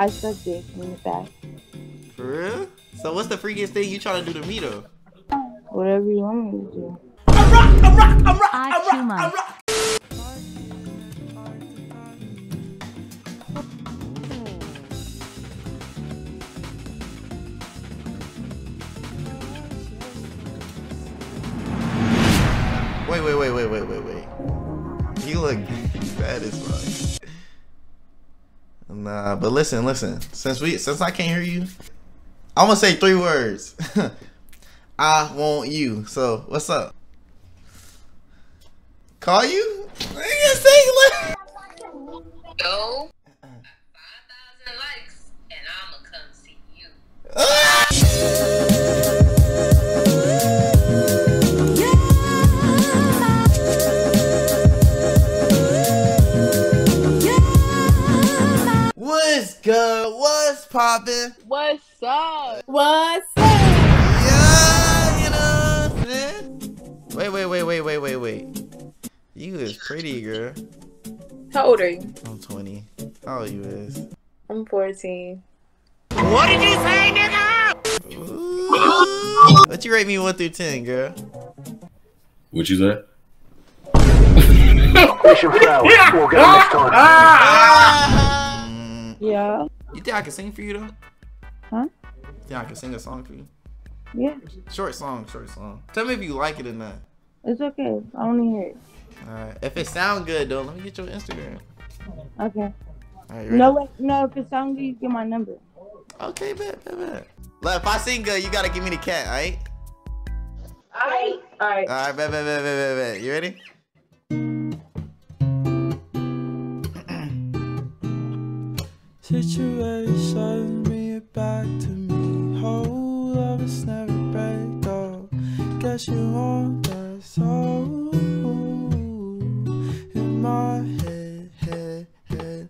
I suck dick in the back. For real? So what's the freakiest thing you trying to do to me though? Whatever you want me to do. I'm rock. Wait. You look bad as fuck. Nah, but listen. Since I can't hear you, I'm gonna say 3 words. I want you. So what's up? Call you? Go. 5,000 likes, and I'ma come see you. What's good? What's poppin'? What's up? What's up? Yeah, you know what I'm saying? Wait. You is pretty, girl. How old are you? I'm 20. How old you is? I'm 14. What did you say, nigga? Ooh. What you rate me 1 through 10, girl? What you say? Mission failed. We'll get him next time. Yeah. You think I can sing for you though? Huh? You think I can sing a song for you? Yeah. Short song. Tell me if you like it or not. It's okay. I want to hear it. Alright. If it sound good though, let me get your Instagram. Okay. Alright, No, wait. No, if it sounds good, you get my number. Okay, bet. Look, if I sing good, you gotta give me the cat, alright? Alright. Alright, bet. You ready? Situation, bring it back to me. Whole of us never break up. Guess you want that soul in my head.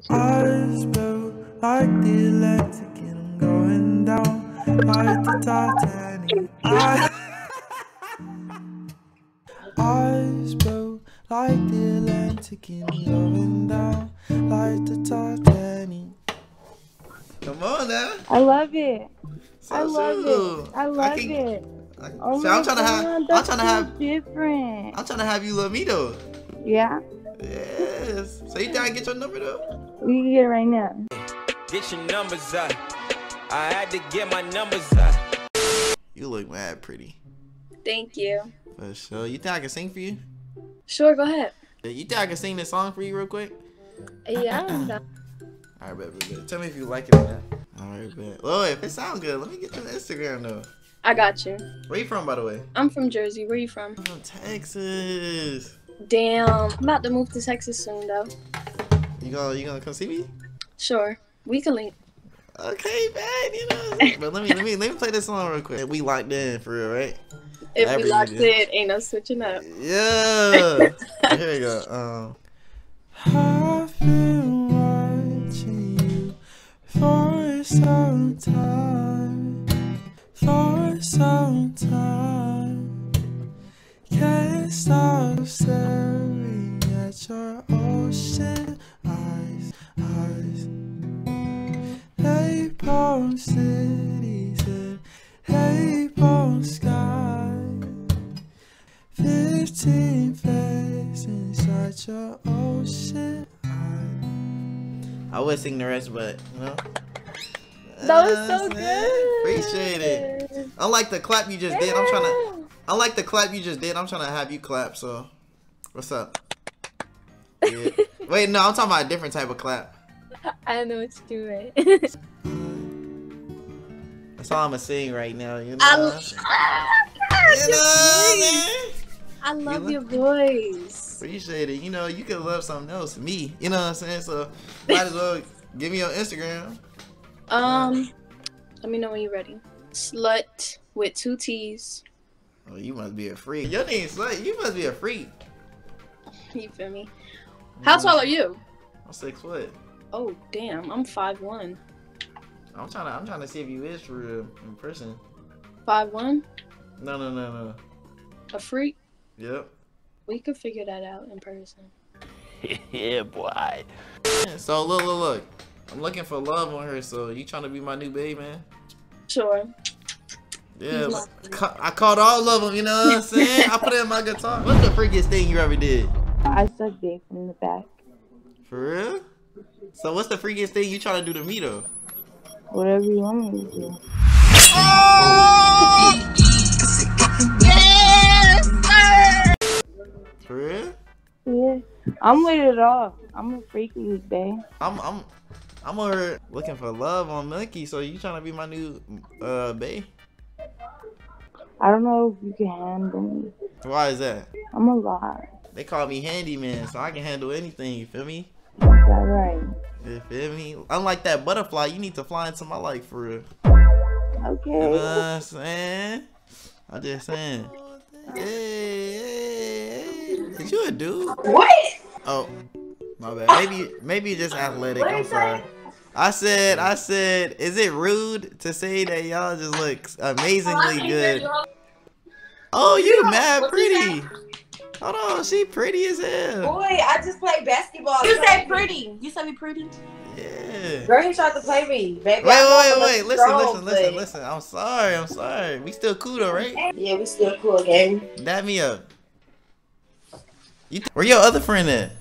Eyes blue like the Atlantic, and I'm going down like the Titanic. Eyes blue like the Atlantic, and I'm going down like the Titanic. Come on now. I love it. So I love it. Oh so my I'm trying to have different. I'm trying to have you love me though. Yeah. Yes. So you think I can get your number though? We can get it right now. Get your numbers up. I had to get my numbers up. You look mad pretty. Thank you. For sure. You think I can sing for you? Sure, go ahead. You think I can sing this song for you real quick? Yeah, I'm done. Alright, bet. Tell me if you like it or not. Alright, bet. Oh, if it sounds good, let me get your Instagram though. I got you. Where you from, by the way? I'm from Jersey. Where you from? I'm from Texas. Damn. I'm about to move to Texas soon, though. You gonna come see me? Sure. We can link. Okay, man. You know. But let me play this song real quick. We locked in for real, right? If we locked in, ain't no switching up. Yeah. Here we go. I've been watching you for some time. Can't stop staring at your ocean eyes. Napalm cities and napalm sky. 15 faces inside your ocean eyes. I would sing the rest, but you know. That was so good. Appreciate it. Unlike the clap you just did, I'm trying to have you clap. So, what's up? Yeah. Wait, no, I'm talking about a different type of clap. I know what you're doing. That's all I'm gonna sing right now. You know. I love your voice. Appreciate it. You know, you could love something else, me. You know what I'm saying? So, might as well give me your Instagram. Let me know when you're ready. Slut with 2 T's. Oh, you must be a freak. Your name's Slut. You must be a freak. You feel me? How tall are you? I'm 6 foot. Oh damn, I'm 5'1". I'm trying to see if you is for real in person. 5'1"? No. A freak? Yep. We could figure that out in person. Yeah, boy. So look. I'm looking for love on her. So you trying to be my new babe, man? Sure. Yeah, I called all of them. You know what I'm saying? I put it in my guitar. What's the freakiest thing you ever did? I suck dick from the back. For real? So what's the freakiest thing you trying to do to me though? Whatever you want me to do. For real? Yeah. I'm with it all. I'm a freaky babe. I'm over looking for love on Milky. So you trying to be my new babe? I don't know if you can handle me. Why is that? I'm a lot. They call me handyman, so I can handle anything. You feel me? Is that right? You feel me? Unlike that butterfly, you need to fly into my life for real. Okay. You know what I'm saying? I'm just saying. Hey, is you a dude? What? Oh, my bad. Maybe you're just athletic. I'm sorry. I said, is it rude to say that y'all just look amazingly good? Oh, you mad pretty. Hold on, she pretty as hell. Boy, I just played basketball. You said pretty. You said me pretty. Yeah. Girl, he tried to play me, baby. Wait. Listen. I'm sorry. We still cool though, right? Yeah, we still cool, gang. Dab me up. Where your other friend at?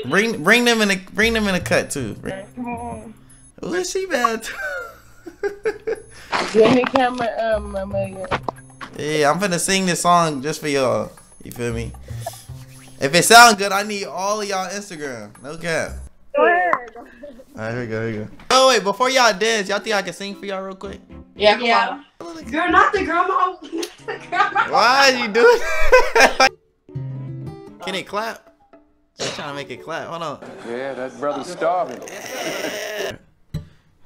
Bring them in a cut too. Ooh, she bad too. Give me camera, Yeah, I'm finna sing this song just for y'all. You feel me? If it sounds good, I need all of y'all Instagram. No cap. Alright, here we go. Oh wait, before y'all dance, y'all think I can sing for y'all real quick? Yeah, come on. Girl, not the grandma. Why are you doing that? Can it clap? I'm trying to make it clap. Hold on. Yeah, that brother's starving.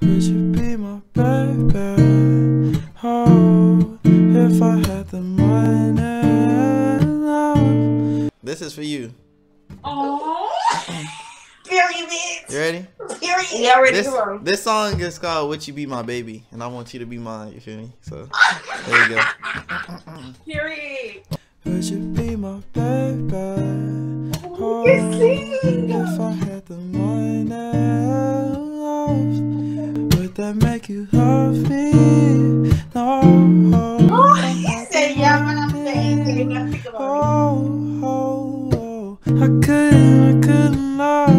Would you be my baby? Oh, if I had the money. This is for you. Oh. Period, bitch. You ready? Period. Yeah, ready. This song is called "Would You Be My Baby," and I want you to be mine. You feel me? So there you go. Period. Would you be my baby? Oh, if I had the money, would that make you love me? No. Oh, he said, yeah, but I'm saying, I couldn't love,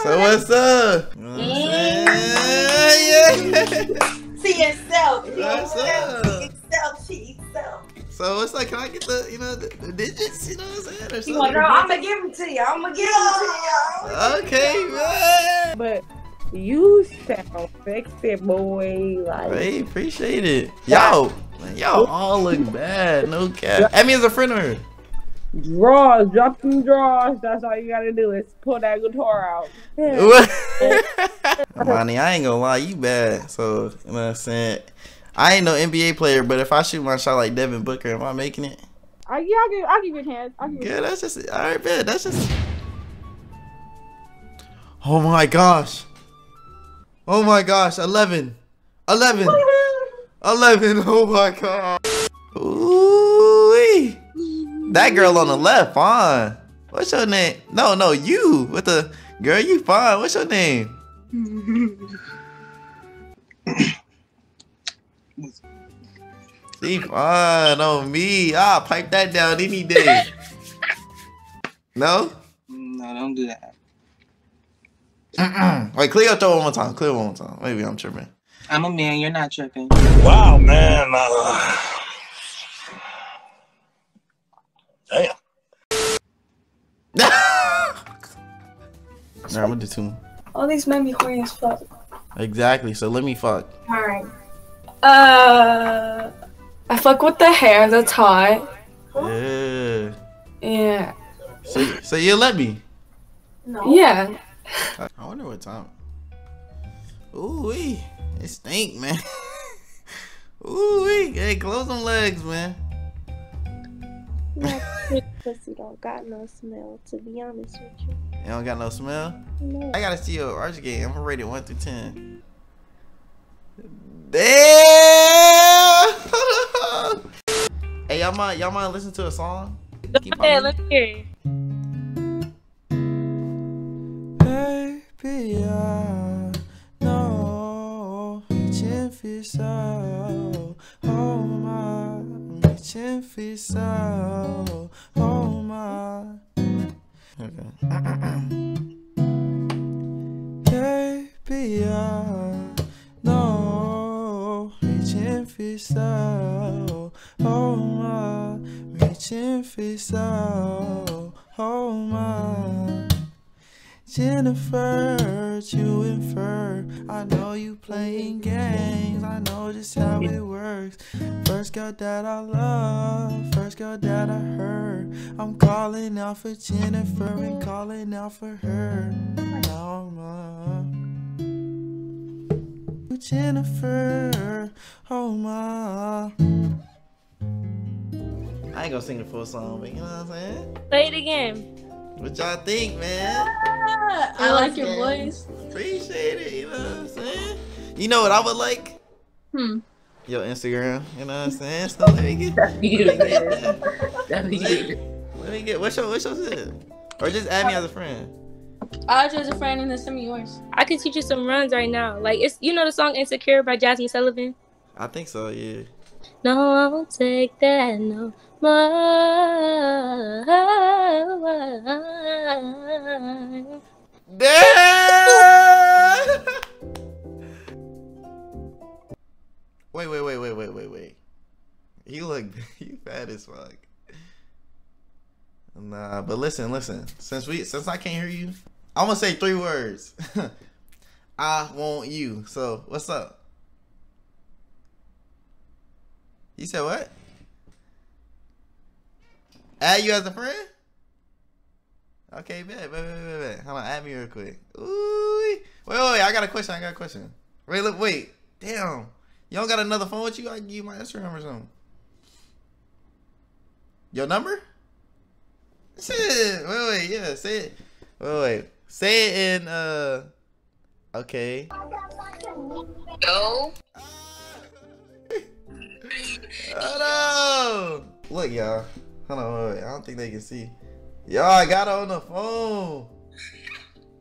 So what's up? Yeah. See yourself. What's up? See yourself. So it's like, can I get the digits? You know what I'm saying? Or something? Girl, I'm gonna give them to you. Okay, man. But you sound sexy, boy. Like, Hey, appreciate it. Y'all all look bad. No cap. That means a friend of her. Draws, drop some draws. That's all you gotta do is pull that guitar out. Money, I ain't gonna lie, you bad. So, you know what I'm saying? I ain't no NBA player, but if I shoot my shot like Devin Booker, am I making it? Yeah, I'll give you a chance. Yeah, that's just all right, man. That's just. Oh my gosh. 11. Oh my god. Ooh. That girl on the left, fine. What's your name? No, you. With the girl, you fine. What's your name? She fine on me. I'll pipe that down any day. No? No, don't do that. Wait, clear your throat one more time. Clear one more time. Maybe I'm tripping. I'm a man. You're not tripping. Wow, man. Damn. Alright, I'm gonna do two. All these made me horny as fuck. Exactly. So let me fuck. Alright. I fuck with the hair. That's hot. Yeah. Yeah. So you let me? No. Yeah. I wonder what time. Ooh wee, it stink, man. Ooh wee, hey, close them legs, man. This pussy don't got no smell, to be honest with you. You don't got no smell? No. I gotta see your arch game. I'm gonna rate it 1 through 10. Damn! Hey, y'all mind listen to a song? Yeah, let's hear it. Baby, I know reaching for so, oh my, reaching for so, oh my. Okay. Baby, I know reaching for so, oh my, reaching for so, oh my. Jennifer, you infer, I know you playing games, I know just how it works. First girl that I love, first girl that I heard, I'm calling out for Jennifer and calling out for her. Now I'm Jennifer, oh my. I ain't gonna sing the full song, but you know what I'm saying? Play it again. What y'all think, man? I like your voice. Appreciate it, you know what I'm saying? You know what I would like? Your Instagram, you know what I'm saying? So let me get That'd be good. Let me get what's your shit? Or just add me as a friend. I'll just a friend and then send me yours. I can teach you some runs right now. Like, it's, you know the song Insecure by Jasmine Sullivan? I think so, yeah. No, I won't take that no more. Damn! Wait. You fat as fuck. Nah, but listen. Since I can't hear you, I'm gonna say 3 words. I want you. So what's up? You said what? Add you as a friend? Okay, bet. Hold on, add me real quick. Ooh. Wait, I got a question. Wait. Damn. You don't got another phone with you? I can give you my Instagram or something. Your number? Shit. Wait, yeah, say it. Wait. Say it in, okay. Yo. Hold on. Look, y'all. Hold on, wait. I don't think they can see. Y'all, I got her on the phone.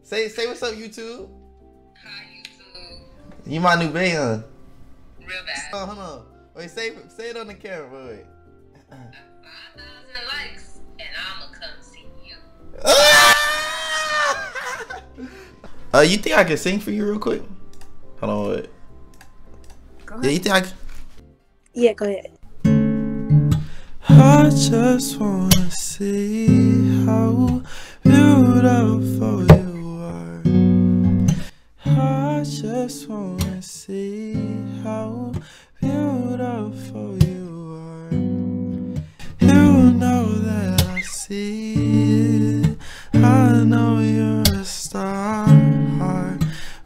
Say what's up, YouTube. Hi, YouTube. You my new bae, huh? Real bad. Oh, hold on. Wait, say it on the camera. Wait. 5,000 likes, and I'ma come see you. You think I can sing for you real quick? Hold on, wait. Go ahead. Yeah, you think I can? Yeah, go ahead. I just wanna see how beautiful you are. I just wanna see how beautiful you are. You know that I see it. I know you're a star.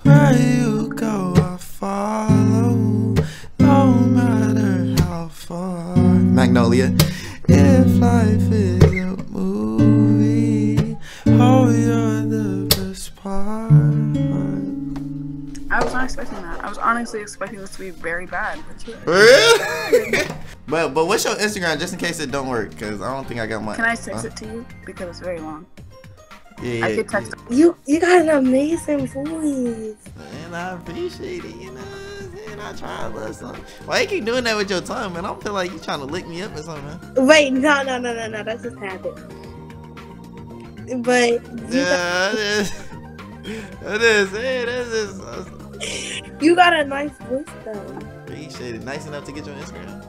Where you go, I follow. No matter how far. Magnolia. If life is a movie, oh, you're the best part. I was not expecting that. I was honestly expecting this to be very bad. Really? but what's your Instagram, just in case it don't work? Because I don't think I got mine. Can I text it to you? Because it's very long. Yeah. I could text it. You got an amazing voice. And I appreciate it, you know. I try a little something. Why you keep doing that with your tongue, man? I don't feel like you trying to lick me up or something, man. Wait, no, that's just habit. But yeah, it is. You got a nice voice though. Appreciate it. Nice enough to get you on Instagram.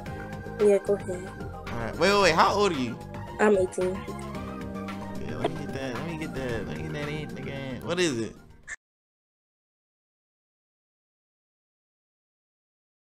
Yeah, go ahead. All right. Wait. How old are you? I'm 18. Yeah, let me get that in the game. What is it?